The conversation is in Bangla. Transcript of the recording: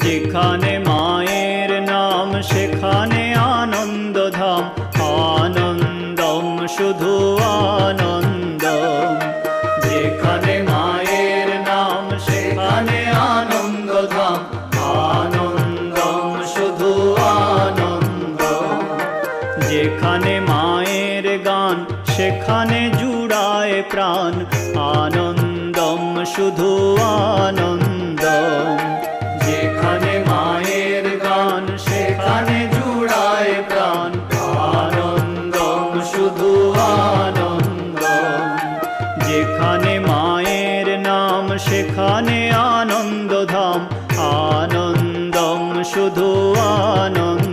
যেখানে মায়ের নাম সেখানে আনন্দধাম, আনন্দম শুধু আনন্দম। যেখানে মায়ের নাম সেখানে আনন্দধাম, আনন্দম শুধু আনন্দম। যেখানে মায়ের গান সেখানে জুড়ায় প্রাণ, আনন্দম শুধু আনন্দম। যেখানে মায়ের গান সেখানে জুড়ায় প্রাণ, আনন্দম শুধু আনন্দম। যেখানে মায়ের নাম সেখানে আনন্দধাম, আনন্দম শুধু আনন্দ।